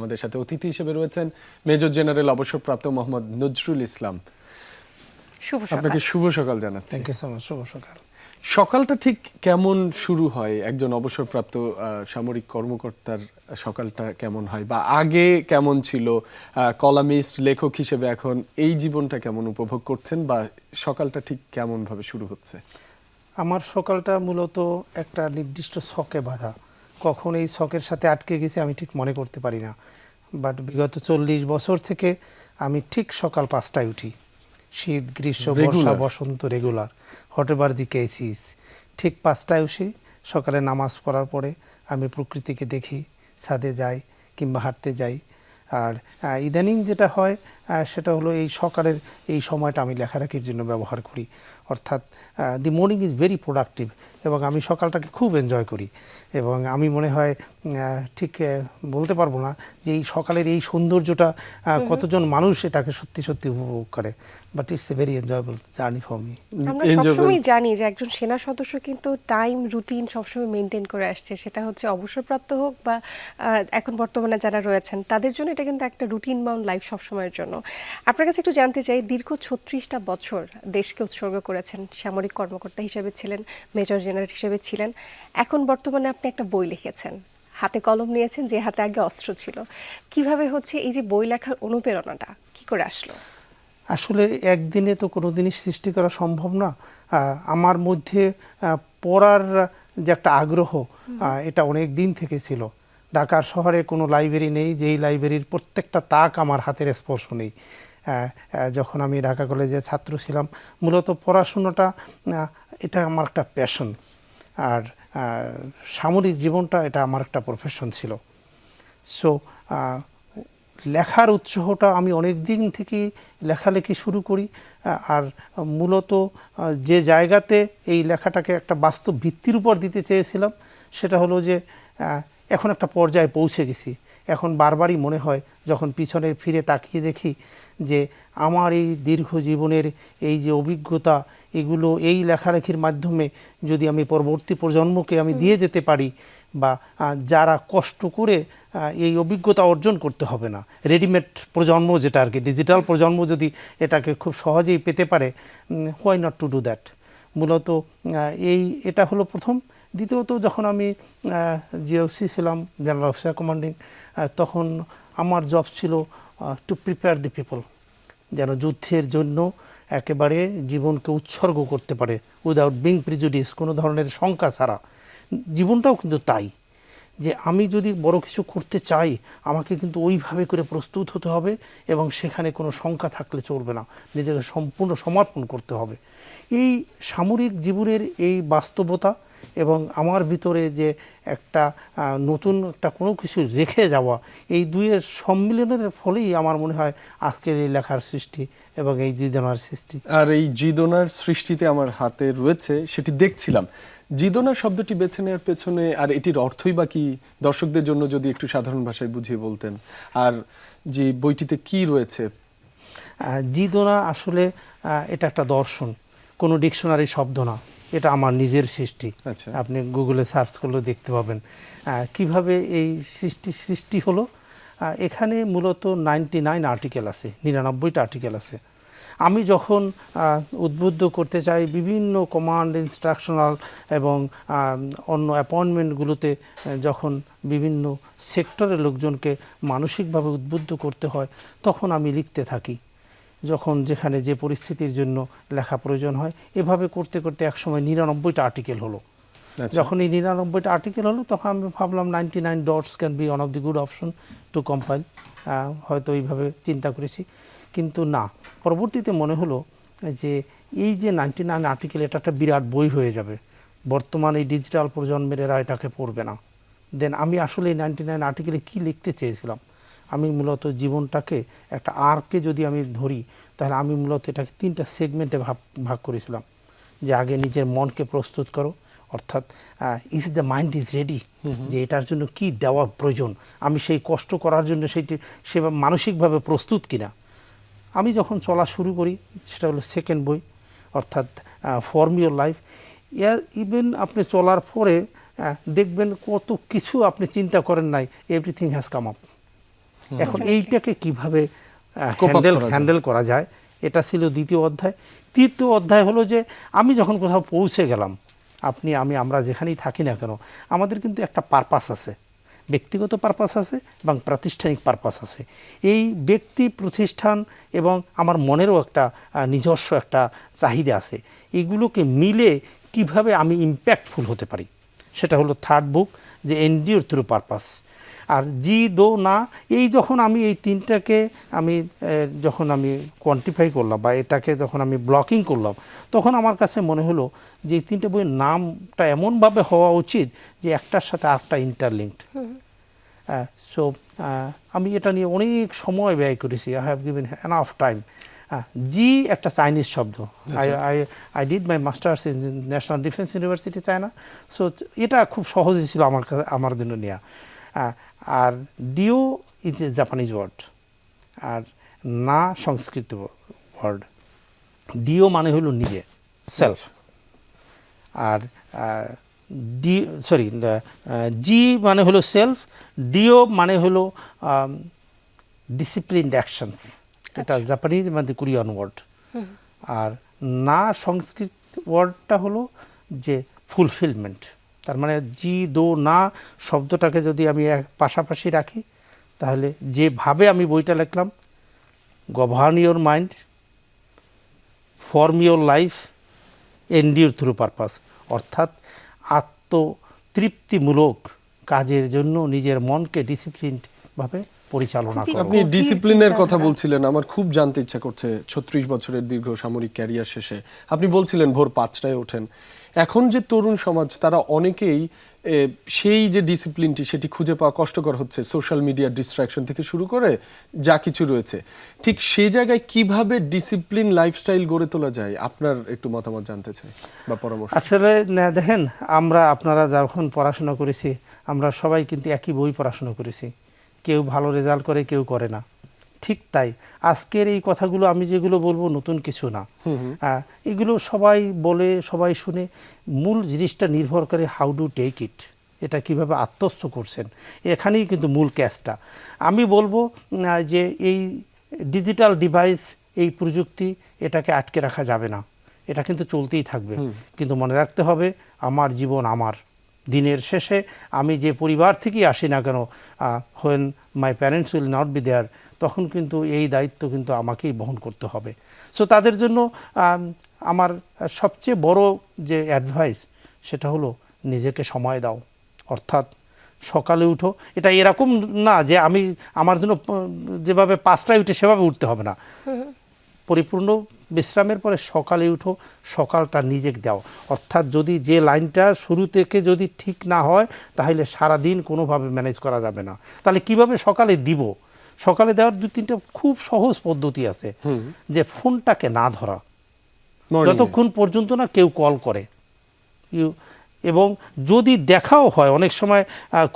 আমাদের সাথে অতিথি হিসেবে রয়েছেন মেজর জেনারেল অবসরপ্রাপ্ত মোহাম্মদ নজরুল ইসলাম। আপনাকে শুভ সকাল জানাচ্ছি। Thank you so much. শুভ সকাল। সকালটা ঠিক কেমন শুরু হয় একজন অবসরপ্রাপ্ত সামরিক কর্মকর্তার সকালটা কেমন হয়, বা আগে কেমন ছিল? কলামিস্ট, লেখক হিসেবে এখন এই জীবনটা কেমন উপভোগ করছেন, বা সকালটা ঠিক কেমন ভাবে শুরু হচ্ছে? আমার সকালটা মূলত একটা নির্দিষ্ট ছকে বাঁধা। কখন এই ছকের সাথে আটকে গেছে আমি ঠিক মনে করতে পারি না, বাট বিগত 40 বছর থেকে আমি ঠিক সকাল 5টায় উঠি। শীত, গ্রীষ্ম, বর্ষা, বসন্ত রেগুলার, হটেবার দি কেসিস। ঠিক 5টায় উঠি। সকালে নামাজ পড়ার পরে আমি প্রকৃতিকে দেখি, ছাদে যাই কিংবা হাঁটতে যাই। আর ইদানিং যেটা হয় সেটা হলো এই সকালের এই সময়টা আমি লেখালেখির জন্য ব্যবহার করি। অর্থাৎ the morning is very productive, এবং আমি সকালটাকে খুব এনজয় করি। এবং আমি মনে হয় ঠিক বলতে পারবো না যে এই সকালের এই সৌন্দর্যটা কতজন মানুষ এটাকে সত্যি সত্যি উপভোগ করে, but it's a very enjoyable journey for me. আমরা সবসময় জানি যে একজন সেনা সদস্য কিন্তু টাইম রুটিন সবসময় মেনটেন করে আসছে, সেটা হচ্ছে অবসরপ্রাপ্ত হোক বা এখন বর্তমানে যারা রয়েছেন তাদের জন্য এটা কিন্তু একটা রুটিন বাউন্ড লাইফ সবসময়ের জন্য। আপনার কাছে একটু জানতে চাই, দীর্ঘ 36টা বছর দেশকে উৎসর্গ করেছেন, সামরিক কর্মকর্তা হিসেবে ছিলেন, মেজর জেনারেল হিসেবে ছিলেন, এখন বর্তমানে আপনি একটা বই লিখেছেন, হাতে কলম নিয়েছেন যে হাতে আগে অস্ত্র ছিল। কিভাবে হচ্ছে এই যে বই লেখার অনুপ্রেরণাটা কি করে আসলো? আসলে একদিনে তো কোনো জিনিস সৃষ্টি করা সম্ভব না। আমার মধ্যে পড়ার যে একটা আগ্রহ, এটা অনেক দিন থেকে ছিল। ঢাকার শহরে কোনো লাইব্রেরি নেই যেই লাইব্রেরির প্রত্যেকটা তাক আমার হাতের স্পর্শ নেই। যখন আমি ঢাকা কলেজে ছাত্র ছিলাম, মূলত পড়াশোনাটা এটা আমার একটা প্যাশন, আর সামরিক জীবনটা এটা আমার একটা প্রফেশন ছিল। সো লেখার উৎসাহটা আমি অনেক দিন থেকে লেখালেখি শুরু করি। আর মূলত যে জায়গাতে এই লেখাটাকে একটা বাস্তব ভিত্তির উপর দিতে চেয়েছিলাম সেটা হলো যে এখন একটা পর্যায়ে পৌঁছে গেছি। এখন বারবারই মনে হয় যখন পিছনে ফিরে তাকিয়ে দেখি যে আমার এই দীর্ঘ জীবনের এই যে অভিজ্ঞতা, এগুলো এই লেখালেখির মাধ্যমে যদি আমি পরবর্তী প্রজন্মকে আমি দিয়ে যেতে পারি, বা যারা কষ্ট করে এই অভিজ্ঞতা অর্জন করতে হবে না, রেডিমেড প্রজন্ম যেটা আর কি, ডিজিটাল প্রজন্ম যদি এটাকে খুব সহজেই পেতে পারে, why not to do that. মূলত এটা হলো প্রথম। দ্বিতীয়ত, যখন আমি জিওসি ছিলাম, জেনারেল অফিসার কমান্ডিং, তখন আমার জব ছিল টু প্রিপেয়ার দি পিপল, যেন যুদ্ধের জন্য একেবারে জীবনকে উৎসর্গ করতে পারে উইদাউট বিং প্রিজুডিস, কোনো ধরনের শঙ্কা ছাড়া। জীবনটাও কিন্তু তাই, যে আমি যদি বড় কিছু করতে চাই আমাকে কিন্তু ওইভাবে করে প্রস্তুত হতে হবে, এবং সেখানে কোনো শঙ্কা থাকলে চলবে না, নিজেকে সম্পূর্ণ সমর্পণ করতে হবে। এই সামরিক জীবনের এই বাস্তবতা এবং আমার ভিতরে যে একটা নতুন একটা কোনো কিছু রেখে যাওয়া, এই দুইয়ের সম্মিলনের ফলেই আমার মনে হয় আজকের এই লেখার সৃষ্টি এবং এই জিদোনার সৃষ্টি। আর এই জিদোনার সৃষ্টিতে আমার হাতে রয়েছে, সেটি দেখছিলাম। জিদোনা শব্দটি বেছে নেওয়ার পেছনে আর এটির অর্থই বা কি, দর্শকদের জন্য যদি একটু সাধারণ ভাষায় বুঝিয়ে বলতেন, আর যে বইটিতে কি রয়েছে? জিদোনা আসলে এটা একটা দর্শন, কোনো ডিকশনারি শব্দ না, এটা আমার নিজের সৃষ্টি। আপনি গুগলে সার্চ করলে দেখতে পাবেন কিভাবে এই সৃষ্টি হলো। এখানে মূলত 99 আর্টিকেল আছে, 99টা আর্টিকেল আছে। আমি যখন উদ্বুদ্ধ করতে চাই বিভিন্ন কমান্ড, ইনস্ট্রাকশনাল এবং অন্য অ্যাপয়েন্টমেন্টগুলোতে, যখন বিভিন্ন সেক্টরের লোকজনকে মানসিকভাবে উদ্বুদ্ধ করতে হয়, তখন আমি লিখতে থাকি, যখন যেখানে যে পরিস্থিতির জন্য লেখা প্রয়োজন হয়। এভাবে করতে করতে একসময় 99টা আর্টিকেল হলো। যখন এই 99টা আর্টিকেল হলো, তখন আমি ভাবলাম 99 dots can be one of the good option to compile. হয়তো এইভাবে চিন্তা করেছি, কিন্তু না, পরবর্তীতে মনে হলো যে এই যে 99 আর্টিকেল, এটা একটা বিরাট বই হয়ে যাবে, বর্তমান এই ডিজিটাল প্রজন্মের এরা এটাকে পড়বে না। দেন আমি আসলে এই 99 আর্টিকেলে কী লিখতে চেয়েছিলাম, আমি মূলত জীবনটাকে একটা আর্কে যদি আমি ধরি, তাহলে আমি মূলত এটাকে 3টা সেগমেন্টে ভাগ করেছিলাম। যে আগে নিজের মনকে প্রস্তুত করো, অর্থাৎ is the mind is ready, যে এটার জন্য কি দেওয়া প্রয়োজন, আমি সেই কষ্ট করার জন্য সে মানসিকভাবে প্রস্তুত কিনা। আমি যখন চলা শুরু করি, সেটা হলো সেকেন্ড বই, অর্থাৎ ফর্ম ইওর লাইফ। ইভেন আপনি চলার পরে দেখবেন কত কিছু আপনি চিন্তা করেন নাই, এভরিথিং হ্যাজ কাম আপ। এখন এইটাকে কিভাবে Cope up করা যায়। হ্যান্ডেল করা যায়, এটা ছিল দ্বিতীয় অধ্যায়। তৃতীয় অধ্যায় হলো যে আমি যখন কোথাও পৌঁছে গেলাম, আমরা যেখানেই থাকি না কেন, আমাদের কিন্তু একটা পারপাস আছে, ব্যক্তিগত পারপাস আছে এবং প্রাতিষ্ঠানিক পারপাস আছে। এই ব্যক্তি, প্রতিষ্ঠান এবং আমার মনেরও একটা নিজস্ব একটা চাহিদা আছে। এগুলোকে মিলে কিভাবে আমি ইম্প্যাক্টফুল হতে পারি, সেটা হলো থার্ড বুক, যে এন্ডিওর থ্রু পারপাস। আর জি দো না, এই যখন আমি এই তিনটাকে যখন আমি কোয়ান্টিফাই করলাম বা এটাকে যখন আমি ব্লকিং করলাম, তখন আমার কাছে মনে হলো যে এই তিনটে বইয়ের নামটা এমনভাবে হওয়া উচিত যে একটার সাথে আরেকটা ইন্টারলিঙ্কড। সো আমি এটা নিয়ে অনেক সময় ব্যয় করেছি। I have given enough time. জি একটা চাইনিজ শব্দ। I did my masters in National Defence University, China. So এটা খুব সহজই ছিল আমার জন্য নেওয়া। আর ডিও ইজ এ জাপানিজ ওয়ার্ড, আর না সংস্কৃত ওয়ার্ড। ডিও মানে হলো নিজে, সেলফ। আর জি মানে হলো সেলফ, ডিও মানে হলো ডিসিপ্লিনড অ্যাকশনস, এটা জাপানিজ মানে কোরিয়ান ওয়ার্ড। আর না সংস্কৃত ওয়ার্ডটা হলো যে ফুলফিলমেন্ট। তার মানে জি দো না শব্দটাকে যদি আমি পাশাপাশি রাখি, তাহলে যেভাবে আমি বইটা লিখলাম, govern your mind, form your life, endure through purpose, অর্থাৎ আত্মতৃপ্তিমূলক কাজের জন্য নিজের মনকে ডিসিপ্লিনভাবে পরিচালনা খুবই করা। আপনি গভীর ডিসিপ্লিনের কথা চিন্তাধারা। বলছিলেন, আমার খুব জানতে ইচ্ছা করছে। 36 বছরের দীর্ঘ সামরিক ক্যারিয়ার শেষে আপনি বলছিলেন ভোর 5টায় ওঠেন। এখন যে তরুণ সমাজ, তারা অনেকেই সেই যে ডিসিপ্লিনটি সেটি খুঁজে পাওয়া কষ্টকর হচ্ছে, সোশ্যাল মিডিয়ার ডিস্ট্রাকশন থেকে শুরু করে যা কিছু রয়েছে। ঠিক সেই জায়গায় কিভাবে ডিসিপ্লিন লাইফস্টাইল গড়ে তোলা যায়, আপনার একটু মতামত জানতে চাই বা পরামর্শ। আসলে দেখেন, আপনারা যখন পড়াশোনা করেছি, আমরা সবাই কিন্তু একই বই পড়াশোনা করেছি। কেউ ভালো রেজাল্ট করে, কেউ করে না। ঠিক তাই আজকের এই কথাগুলো আমি যেগুলো বলবো নতুন কিছু না। এগুলো সবাই বলে, সবাই শুনে। মূল জিনিসটা নির্ভর করে হাউ ডু টেক ইট, এটা কিভাবে আত্মস্থ করছেন, এখানেই কিন্তু মূল ক্যাচটা। আমি বলবো যে এই ডিজিটাল ডিভাইস, এই প্রযুক্তি, এটাকে আটকে রাখা যাবে না, এটা কিন্তু চলতেই থাকবে। কিন্তু মনে রাখতে হবে, আমার জীবন আমার। দিনের শেষে আমি যে পরিবার থেকেই আসি না কেন, when my parents will not be there, তখন কিন্তু এই দায়িত্ব কিন্তু আমাকেই বহন করতে হবে। সো তাদের জন্য আমার সবচেয়ে বড় যে অ্যাডভাইস, সেটা হলো নিজেকে সময় দাও। অর্থাৎ সকালে উঠো। এটা এরকম না যে আমার জন্য যেভাবে 5টায় উঠে সেভাবে উঠতে হবে না। পরিপূর্ণ বিশ্রামের পরে সকালে উঠো, সকালটা নিজেকে দাও। অর্থাৎ যদি যে লাইনটা শুরু থেকে যদি ঠিক না হয়, তাহলে সারাদিন কোনোভাবে ম্যানেজ করা যাবে না। তাহলে কিভাবে সকালে দিব? সকালে দেওয়ার 2-3টা খুব সহজ পদ্ধতি আছে। যে ফোনটাকে না ধরা, যতক্ষণ পর্যন্ত না কেউ কল করে। এবং যদি দেখাও হয়, অনেক সময়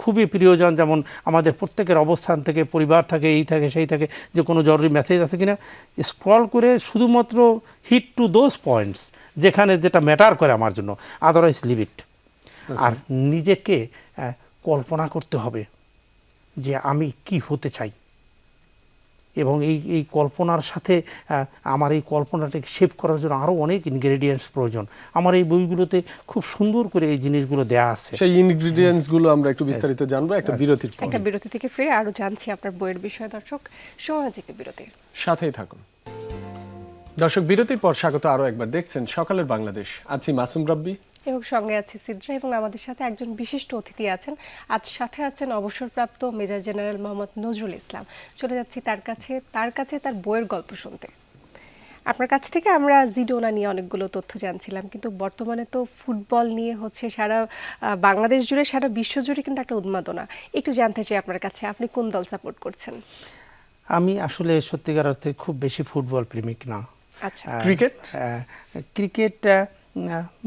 খুবই প্রিয়জন, যেমন আমাদের প্রত্যেকের অবস্থান থেকে, পরিবার থাকে, এই থাকে সেই থাকে, যে কোনো জরুরি মেসেজ আছে কিনা, স্ক্রল করে শুধুমাত্র হিট টু দোজ পয়েন্টস যেখানে যেটা ম্যাটার করে আমার জন্য, আদারওয়াইজ লিভ ইট। আর নিজেকে কল্পনা করতে হবে যে আমি কি হতে চাই, এবং এই কল্পনার সাথে আমার এই কল্পনাটাকে শেপ করার জন্য আরও অনেক ইনগ্রেডিয়েন্টস প্রয়োজন। আমার এই বইগুলোতে খুব সুন্দর করে এই জিনিসগুলো দেয়া আছে। সেই ইনগ্রেডিয়েন্টসগুলো আমরা একটু বিস্তারিত জানবো একটা বিরতির পর। একটা বিরতি থেকে ফিরে আরো জানছি আপনার বইয়ের বিষয়ে। দর্শক, সময় থেকে বিরতির সাথেই থাকুন। দর্শক, বিরতির পর স্বাগত আরো একবার। দেখছেন সকালের বাংলাদেশ। আছি মাসুম রাব্বি এবং সঙ্গে আছে সিদ্রা, এবং আমাদের সাথে একজন বিশিষ্ট অতিথি আছেন। আজ সাথে আছেন অবসরপ্রাপ্ত মেজর জেনারেল মোহাম্মদ নজরুল ইসলাম। চলে যাচ্ছি তার কাছে তার বইয়ের গল্প শুনতে। আপনার কাছ থেকে আমরা জিডোনা নিয়ে অনেকগুলো তথ্য জানছিলাম, কিন্তু বর্তমানে তো ফুটবল নিয়ে হচ্ছে সারা বাংলাদেশ জুড়ে, সারা বিশ্ব জুড়ে কিন্তু একটা উন্মাদনা। একটু জানতে চাই আপনার কাছে, আপনি কোন দল সাপোর্ট করছেন? আমি আসলে সত্যিকার অর্থে খুব বেশি ফুটবল প্রেমিক না। আচ্ছা। ক্রিকেট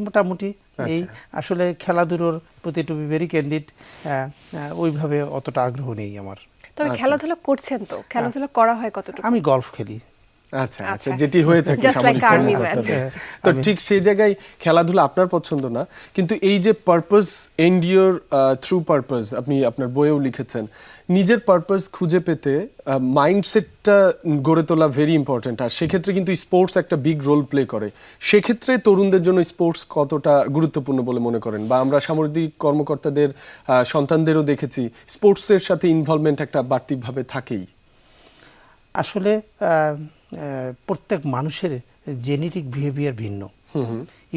মোটামুটি এই আসলে খেলাধুলোর প্রতি একটু ভেরি ক্যান্ডিড, ওইভাবে অতটা আগ্রহ নেই আমার। তবে খেলাধুলা করছেন তো, খেলাধুলা করা হয় কতটুকু? আমি গলফ খেলি। আচ্ছা আচ্ছা, যেটি হয়ে থাকে Just সামরিক like army কর্মকর্তাদের। তো ঠিক সেই জায়গায় খেলাধুলা আপনার পছন্দ না, কিন্তু এই যে পারপাস, এন্ডিওর থ্রু পারপাস, আপনি আপনার বইয়েও লিখেছেন, নিজের পারপাস খুঁজে পেতে মাইন্ডসেটটা গড়ে তোলা ভেরি ইম্পর্ট্যান্ট। আর সেক্ষেত্রে কিন্তু স্পোর্টস একটা বিগ রোল প্লে করে। সেক্ষেত্রে তরুণদের জন্য স্পোর্টস কতটা গুরুত্বপূর্ণ বলে মনে করেন? বা আমরা সামরিক কর্মকর্তাদের সন্তানদেরও দেখেছি স্পোর্টসের সাথে ইনভলভমেন্ট একটা বাড়তিভাবে থাকেই। আসলে প্রত্যেক মানুষের জেনেটিক বিহেভিয়ার ভিন্ন।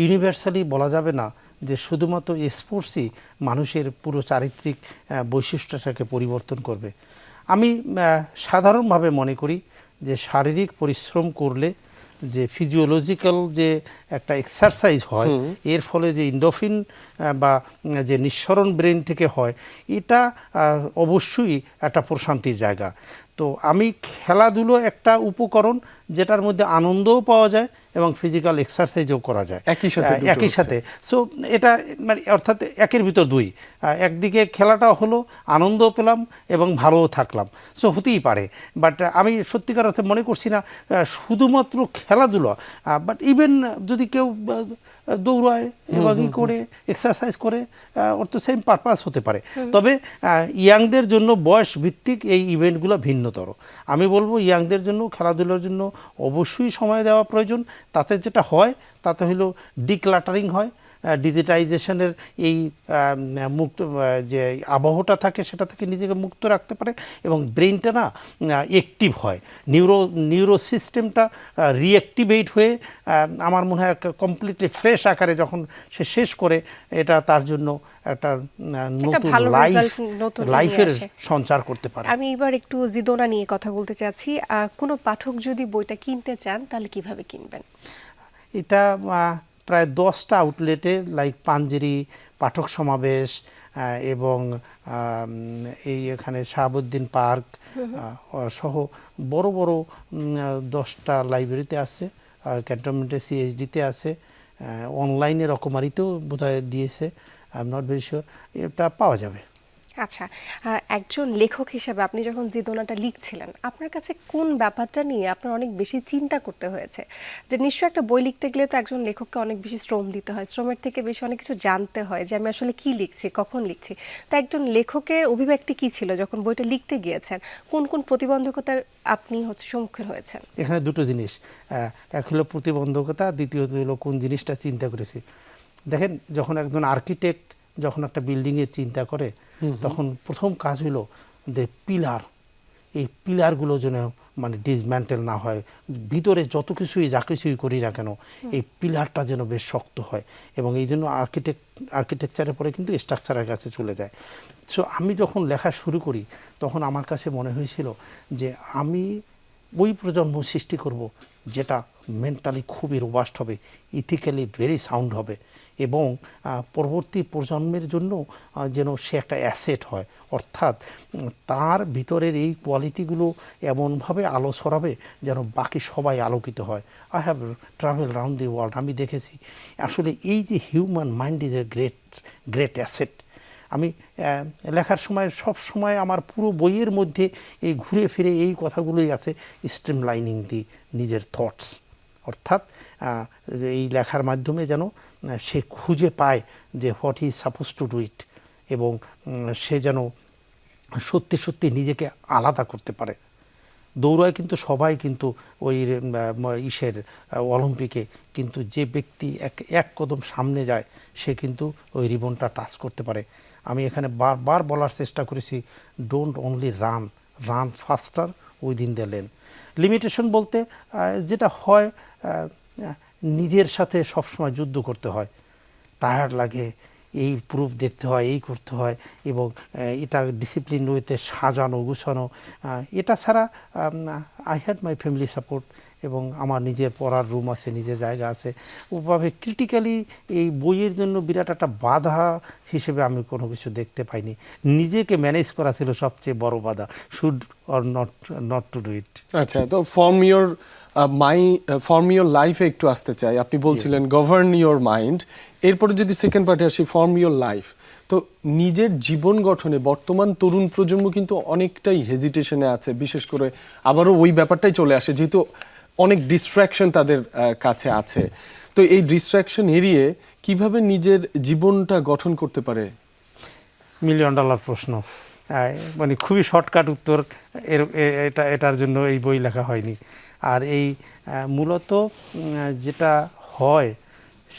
ইউনিভার্সালি বলা যাবে না যে শুধুমাত্র স্পোর্টসই মানুষের পুরো চারিত্রিক বৈশিষ্ট্যটাকে পরিবর্তন করবে। আমি সাধারণভাবে মনে করি যে শারীরিক পরিশ্রম করলে যে ফিজিওলজিক্যাল যে একটা এক্সারসাইজ হয়, এর ফলে যে ইন্ডোফিন বা যে নিঃসরণ ব্রেন থেকে হয়, এটা অবশ্যই একটা প্রশান্তির জায়গা। তো আমি খেলাধুলো একটা উপকরণ যেটার মধ্যে আনন্দও পাওয়া যায় এবং ফিজিক্যাল এক্সারসাইজও করা যায় একই সাথে। সো এটা মানে অর্থাৎ একের ভিতর দুই, একদিকে খেলাটা হলো, আনন্দও পেলাম এবং ভালোও থাকলাম। সো হতেই পারে, বাট আমি সত্যিকার অর্থে মনে করছি না শুধুমাত্র খেলাধুলা, বাট ইভেন যদি কেউ দৌড়ায় এবং করে এক্সারসাইজ করে, ওর তো সেম পারপাস হতে পারে। তবে ইয়াংদের জন্য বয়স ভিত্তিক এই ইভেন্টগুলো ভিন্নতর। আমি বলবো ইয়াংদের জন্য খেলাধুলার জন্য অবশ্যই সময় দেওয়া প্রয়োজন। তাতে যেটা হয় তাতে হলো ডিক্লাটারিং হয়, ডিজিটাইজেশনের এই মুক্ত যে আবহটা থাকে সেটা থেকে নিজেকে মুক্ত রাখতে পারে এবং ব্রেনটা না অ্যাক্টিভ হয়, নিউরো সিস্টেমটা রিঅ্যাক্টিভেট হয়ে আমার মনে হয় কমপ্লিটলি ফ্রেশ আকারে যখন সে শেষ করে, এটা তার জন্য একটা নতুন লাইফের সঞ্চার করতে পারে। আমি এবার একটু জিদোনা নিয়ে কথা বলতে চাচ্ছি। কোনো পাঠক যদি বইটা কিনতে চান তাহলে কিভাবে কিনবেন? এটা প্রায় 10টা আউটলেটে, লাইক পাঞ্জেরি, পাঠক সমাবেশ এবং এই এখানে শাহাবুদ্দিন পার্ক সহ বড় বড় 10টা লাইব্রেরিতে আছে, ক্যান্টনমেন্টের সিএইচডিতে আছে, অনলাইনে রকমারিতেও বোধহয় দিয়েছে, I am not very sure, এটা পাওয়া যাবে। আচ্ছা, একজন লেখক হিসেবে আপনি যখন জিদোনাটা লিখছিলেন, আপনার কাছে কোন ব্যাপারটা নিয়ে আপনার অনেক বেশি চিন্তা করতে হয়েছে? যে নিশ্চয়ই একটা বই লিখতে গেলে তো একজন লেখককে অনেক বেশি শ্রম দিতে হয়, শ্রমের থেকে বেশি অনেক কিছু জানতে হয় যে আমি আসলে কি লিখছি, কখন লিখছি। তা একজন লেখকের অভিব্যক্তি কি ছিল যখন বইটা লিখতে গিয়েছেন? কোন কোন প্রতিবন্ধকতার আপনি সম্মুখীন হয়েছেন? এখানে দুটো জিনিস, এক হলো প্রতিবন্ধকতা, দ্বিতীয়ত হলো কোন জিনিসটা চিন্তা করেছি। দেখেন, যখন একজন আর্কিটেক্ট যখন একটা বিল্ডিংয়ের চিন্তা করে, তখন প্রথম কাজ হলো যে পিলার, এই পিলারগুলো যেন মানে ডিসম্যান্টেল না হয়, ভিতরে যত কিছুই যা কিছুই করি না কেন এই পিলারটা যেন বেশ শক্ত হয়, এবং এই জন্য আর্কিটেকচারের পরে কিন্তু স্ট্রাকচারের কাছে চলে যায়। সো আমি যখন লেখা শুরু করি তখন আমার কাছে মনে হয়েছিল যে আমি ওই প্রজন্ম সৃষ্টি করব যেটা মেন্টালি খুবই রোবাস্ট হবে, ইথিক্যালি ভেরি সাউন্ড হবে, এবং পরবর্তী প্রজন্মের জন্য যেন সে একটা অ্যাসেট হয়। অর্থাৎ তার ভিতরের এই কোয়ালিটিগুলো এমনভাবে আলো ছড়াবে যেন বাকি সবাই আলোকিত হয়। I have travel round the world, আমি দেখেছি আসলে এই যে human mind is a great asset. আমি লেখার সময় সব সময় আমার পুরো বইয়ের মধ্যে এই ঘুরে ফিরে এই কথাগুলোই আছে, স্ট্রিম লাইনিং দি নিজের থটস। অর্থাৎ এই লেখার মাধ্যমে যেন সে খুঁজে পায় যে what he suppose to do it, এবং সে যেন সত্যি সত্যি নিজেকে আলাদা করতে পারে। দৌড়ায় কিন্তু সবাই কিন্তু ওই অলিম্পিকে, কিন্তু যে ব্যক্তি এক কদম সামনে যায় সে কিন্তু ওই রিবনটা টাচ করতে পারে। আমি এখানে বারবার বলার চেষ্টা করেছি, don't only run ফাস্টার within the lane. Limitation বলতে যেটা হয়, নিজের সাথে সবসময় যুদ্ধ করতে হয়, টায়ার্ড লাগে, এই প্রুফ দেখতে হয়, এই করতে হয়, এবং এটা ডিসিপ্লিন ওয়েতে সাজানো গুছানো। এটা ছাড়া I had my family support, এবং আমার নিজের পড়ার রুম আছে, নিজের জায়গা আছে। ওভাবে ক্রিটিক্যালি এই বইয়ের জন্য বিরাট একটা বাধা হিসেবে আমি কোনো কিছু দেখতে পাইনি। নিজেকে ম্যানেজ করা ছিল সবচেয়ে বড় বাধা, should or not to do it. আচ্ছা, তো ফর্ম ইয়োর লাইফে একটু আসতে চাই। আপনি বলছিলেন গভর্ন ইয়োর মাইন্ড, এরপরে যদি সেকেন্ড পার্টে আসি ফর্ম ইয়োর লাইফ, তো নিজের জীবন গঠনে বর্তমান তরুণ প্রজন্ম কিন্তু অনেকটাই হেজিটেশনে আছে, বিশেষ করে আবারও ওই ব্যাপারটাই চলে আসে যেহেতু অনেক ডিস্ট্রাকশন তাদের কাছে আছে। তো এই ডিস্ট্রাকশন এড়িয়ে কিভাবে নিজের জীবনটা গঠন করতে পারে? মিলিয়ন ডলার প্রশ্ন। মানে খুবই শর্টকাট উত্তর, এটার জন্য এই বই লেখা হয়নি। আর এই মূলত যেটা হয়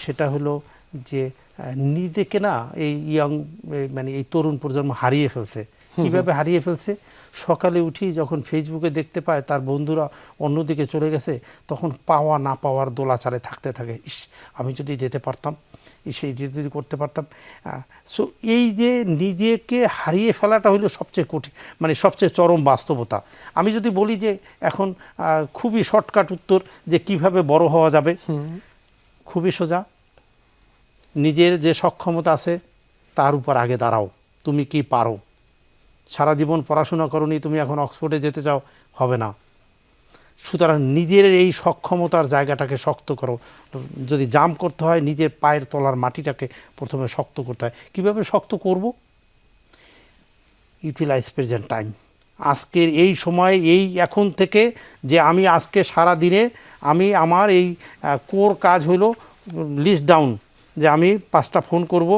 সেটা হলো যে নিজেকে না এই মানে এই তরুণ প্রজন্ম হারিয়ে ফেলছে। কিভাবে হারিয়ে ফেলছে? সকালে উঠি যখন ফেসবুকে দেখতে পায় তার বন্ধুরা অন্যদিকে চলে গেছে, তখন পাওয়া না পাওয়ার দোলাচালে থাকতে থাকে। ইস, আমি যদি যেতে পারতাম, সেই যদি করতে পারতাম। সো এই যে নিজেকে হারিয়ে ফেলাটা হলো সবচেয়ে কঠিন, মানে সবচেয়ে চরম বাস্তবতা। আমি যদি বলি যে এখন খুবই শর্টকাট উত্তর যে কিভাবে বড় হওয়া যাবে, খুবই সোজা। নিজের যে সক্ষমতা আছে তার উপর আগে দাঁড়াও, তুমি কি পারো। সারা জীবন পড়াশোনা করোনি, তুমি এখন অক্সফোর্ডে যেতে চাও, হবে না। সুতরাং নিজের এই সক্ষমতার জায়গাটাকে শক্ত করো। যদি জাম্প করতে হয় নিজের পায়ের তলার মাটিটাকে প্রথমে শক্ত করতে হয়। কীভাবে শক্ত করব? Utilise present time. আজকের এই সময়, এই এখন থেকে যে আমি আজকে সারা দিনে আমি আমার এই কোর কাজ হলো লিস্ট ডাউন, যে আমি 5টা ফোন করব,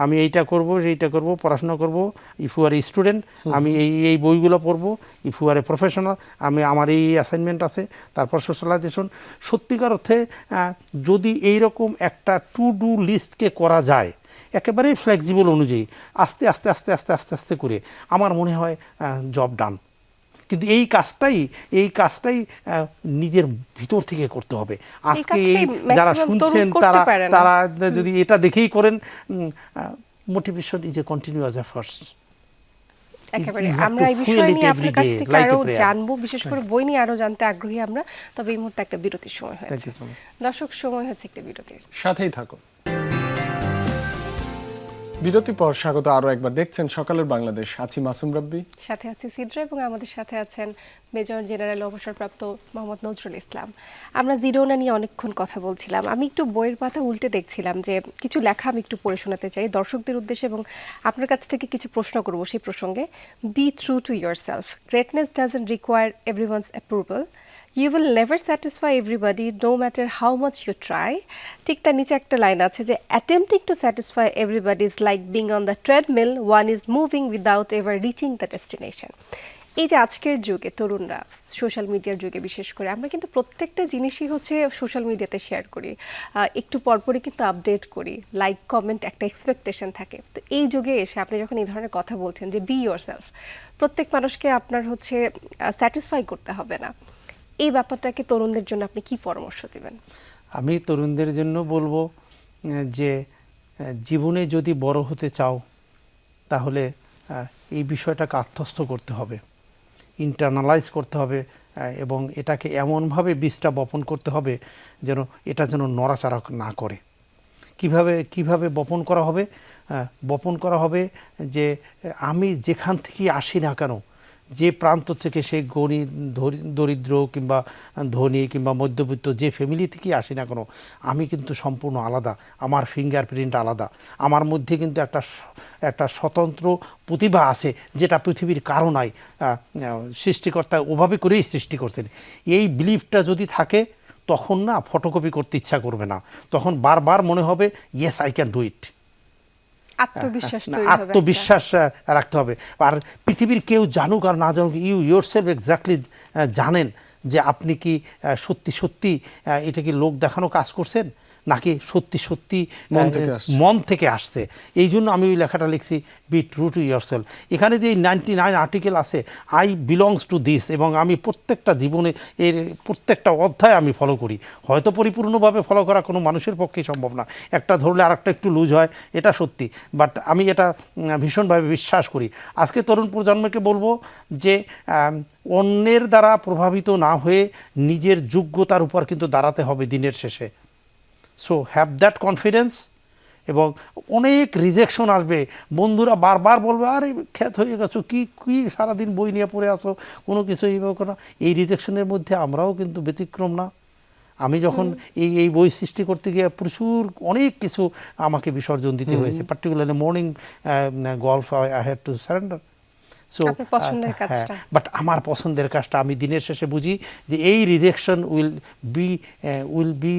আমি এইটা করব, সেইটা করব, পড়াশোনা করব। ইফ ইউ আর স্টুডেন্ট, আমি এই বইগুলো পড়ব। If you are a professional, আমি আমার এই অ্যাসাইনমেন্ট আছে। তারপর সোশ্যালাইজেশন। সত্যিকার অর্থে যদি এইরকম একটা টু ডু লিস্টকে করা যায় একেবারেই ফ্লেক্সিবল অনুযায়ী, আস্তে আস্তে আস্তে আস্তে আস্তে আস্তে করে, আমার মনে হয় জব ডান। কিন্তু এই কাজটাই নিজের ভিতর থেকে করতে হবে। আজকে এই যারা শুনছেন তারা যদি এটা দেখেই করেন, motivation is a continuous efforts. একেবারে আমরা এই বিষয় নিয়ে আপনার কাছ থেকে আরো জানবো, বিশেষ করে বই নিয়ে আরো জানতে আগ্রহী আমরা। তবে এই মুহূর্তে একটা বিরতির সময় হয়েছে। দর্শক, সময় হচ্ছে একটা বিরতির, সাথেই থাকুন। বিরতি পর স্বাগত আরো একবার। দেখছেন সকালের বাংলাদেশ, আছি মাসুম রাব্বি, সাথে আছি সিদ্রা, এবং আমাদের সাথে আছেন মেজর জেনারেল অবসরপ্রাপ্ত মোহাম্মদ নজরুল ইসলাম। আমরা জিরোনা নিয়ে অনেকক্ষণ কথা বলছিলাম। আমি একটু বইয়ের পাতা উল্টে দেখছিলাম যে কিছু লেখা আমি একটু পড়ে শোনাতে চাই দর্শকদের উদ্দেশ্যে, এবং আপনার কাছ থেকে কিছু প্রশ্ন করব সেই প্রসঙ্গে। Be true to yourself, greatness doesn't require everyone's approval, You will never satisfy everybody no matter how much you try. ঠিক তার নিচে একটা লাইন আছে যে attempting to satisfy everybody is like being on the treadmill, one is moving without ever reaching the destination. এই যে আজকের যুগে তরুণরা, সোশ্যাল মিডিয়ার যুগে বিশেষ করে, আমরা কিন্তু প্রত্যেকটা জিনিসই হচ্ছে সোশ্যাল মিডিয়াতে শেয়ার করি, একটু পরপরই কিন্তু আপডেট করি, লাইক কমেন্ট একটা এক্সপেকটেশন থাকে। তো এই যুগে এসে আপনি যখন এই ধরনের কথা বলছেন যে বি ইয়োরসেলফ, প্রত্যেক মানুষকে আপনার হচ্ছে স্যাটিসফাই করতে হবে না, এই ব্যাপারটাকে তরুণদের জন্য আপনি কি পরামর্শ দিবেন? আমি তরুণদের জন্য বলবো যে জীবনে যদি বড় হতে চাও তাহলে এই বিষয়টাকে আত্মস্থ করতে হবে, ইন্টারনালাইজ করতে হবে, এবং এটাকে এমনভাবে বীজটা বপন করতে হবে যেন এটা যেন নড়াচড়া না করে। কিভাবে বপন করা হবে? বপন করা হবে যে আমি যেখান থেকে আসি না কেন, যে প্রান্ত থেকে সে গরিব দরিদ্র কিংবা ধনী কিংবা মধ্যবিত্ত যে ফ্যামিলি থেকেই আসি না কেন, আমি কিন্তু সম্পূর্ণ আলাদা, আমার ফিঙ্গারপ্রিন্ট আলাদা, আমার মধ্যে কিন্তু একটা স্বতন্ত্র প্রতিভা আছে যেটা পৃথিবীর কারো নাই। সৃষ্টিকর্তা ওভাবে করেই সৃষ্টি করতেন। এই বিলিফটা যদি থাকে তখন না ফটোকপি করতে ইচ্ছা করবে না, তখন বারবার মনে হবে yes I can do it. আত্মবিশ্বাস রাখতে হবে। আর পৃথিবীর কেউ জানুক আর না জানুক, ইউ ইয়োরসেলফ এক্স্যাক্টলি জানেন যে আপনি কি সত্যি সত্যি এটা কি লোক দেখানো কাজ করছেন নাকি সত্যি সত্যি মন থেকে আসছে। এই জন্য আমি ওই লেখাটা লিখছি, বি ট্রু টু ইয়োরসেলফ। এখানে যে 99 আর্টিকেল আছে, আই বিলংস টু দিস, এবং আমি প্রত্যেকটা জীবনে এর প্রত্যেকটা অধ্যায় আমি ফলো করি। হয়তো পরিপূর্ণভাবে ফলো করা কোনো মানুষের পক্ষেই সম্ভব না, একটা ধরলে আর একটা একটু লুজ হয়, এটা সত্যি, বাট আমি এটা ভীষণভাবে বিশ্বাস করি। আজকে তরুণ প্রজন্মকে বলবো যে অন্যের দ্বারা প্রভাবিত না হয়ে নিজের যোগ্যতার উপর কিন্তু দাঁড়াতে হবে দিনের শেষে। So have that confidence. এবং অনেক রিজেকশন আসবে, বন্ধুরা বারবার বলবে আরে খ্যাত হয়ে গেছো, কি সারাদিন বই নিয়ে পড়ে আসো, কোনো কিছু এইভাবে না। এই রিজেকশনের মধ্যে আমরাও কিন্তু ব্যতিক্রম না। আমি যখন এই বই সৃষ্টি করতে গিয়ে প্রচুর অনেক কিছু আমাকে বিসর্জন দিতে হয়েছে, particularly morning golf I had to surrender. So আপনার পছন্দের কাজটা। বাট আমার পছন্দের কাজটা আমি দিনের শেষে বুঝি যে এই rejection will be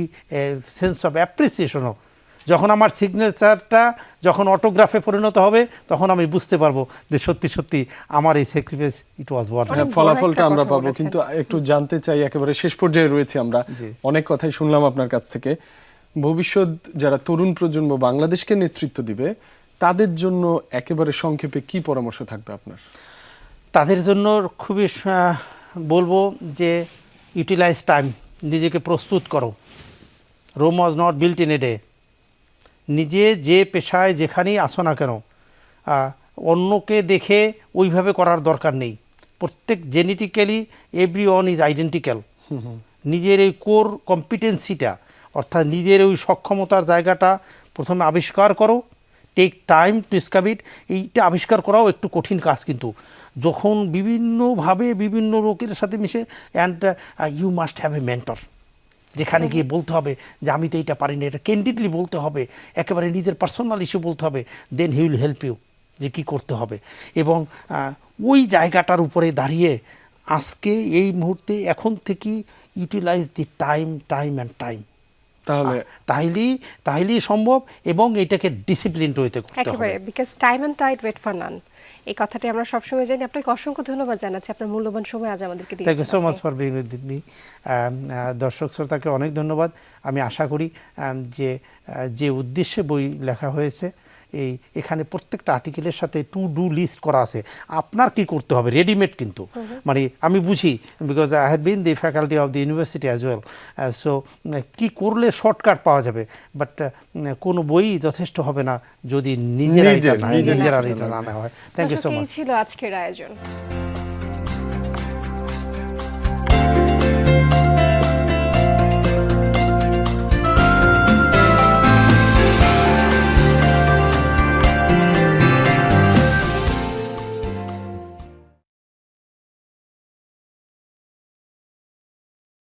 sense of অ্যাপ্রিসিয়েশনও। যখন আমার সিগনেচারটা যখন অটোগ্রাফে পরিণত হবে তখন আমি বুঝতে পারবো যে সত্যি সত্যি আমার এই স্যাক্রিফাইস ইট ওয়াজ ওয়ার্থ। অনেক বড় ফলাফলটা একটা আমরা কথা পাবো, বলেছেন। কিন্তু একটু জানতে চাই, একেবারে শেষ পর্যায়ে রয়েছে আমরা, জি। অনেক কথাই শুনলাম আপনার কাছ থেকে। ভবিষ্যৎ যারা তরুণ প্রজন্ম বাংলাদেশকে নেতৃত্ব দিবে তাদের জন্য একেবারে সংক্ষেপে কি পরামর্শ থাকবে আপনার? তাদের জন্য খুবই বলবো যে ইউটিলাইজ টাইম, নিজেকে প্রস্তুত করো। Rome was not built in a day. নিজে যে পেশায় যেখানেই আসো না কেন, অন্যকে দেখে ওইভাবে করার দরকার নেই। প্রত্যেক genetically every one is identical. নিজের এই কোর কম্পিটেন্সিটা, অর্থাৎ নিজের ওই সক্ষমতার জায়গাটা প্রথমে আবিষ্কার করো। Take time to discover. এইটা আবিষ্কার করাও একটু কঠিন কাজ, কিন্তু যখন বিভিন্নভাবে বিভিন্ন লোকের সাথে মিশে, and you must have a mentor, যেখানে গিয়ে বলতে হবে যে আমি তো এইটা পারি না, এটা ক্যান্ডিডলি বলতে হবে, একেবারে নিজের পার্সোনাল ইস্যু বলতে হবে। দেন হি উইল হেল্প ইউ যে কী করতে হবে। এবং ওই জায়গাটার উপরে দাঁড়িয়ে আজকে এই মুহূর্তে এখন থেকে utilise the time and time. তাহলেই সম্ভব, এবং এটাকে ডিসিপ্লিন ওয়েতে করতে হবে। একেবারে, because time and tide wait for none, এই কথাটি আমরা সবসময় জানি। আপনাকে অসংখ্য ধন্যবাদ জানাচ্ছি, আপনার মূল্যবান সময় আজ আমাদেরকে দিয়েছেন। Thank you so much for being with me. দর্শক শ্রোতাকে অনেক ধন্যবাদ। আমি আশা করি যে উদ্দেশ্যে বই লেখা হয়েছে, এখানে প্রত্যেকটা আর্টিকেলের সাথে টু ডু লিস্ট করা আছে, আপনার কি করতে হবে, রেডিমেড কিন্তু। মানে আমি বুঝি, because I have been the faculty of the university as well. So কী করলে শর্টকাট পাওয়া যাবে, বাট কোনো বই যথেষ্ট হবে না যদি নিজেরা এটা না নেওয়া হয়। Thank you so much. ছিল আজকের আয়োজন।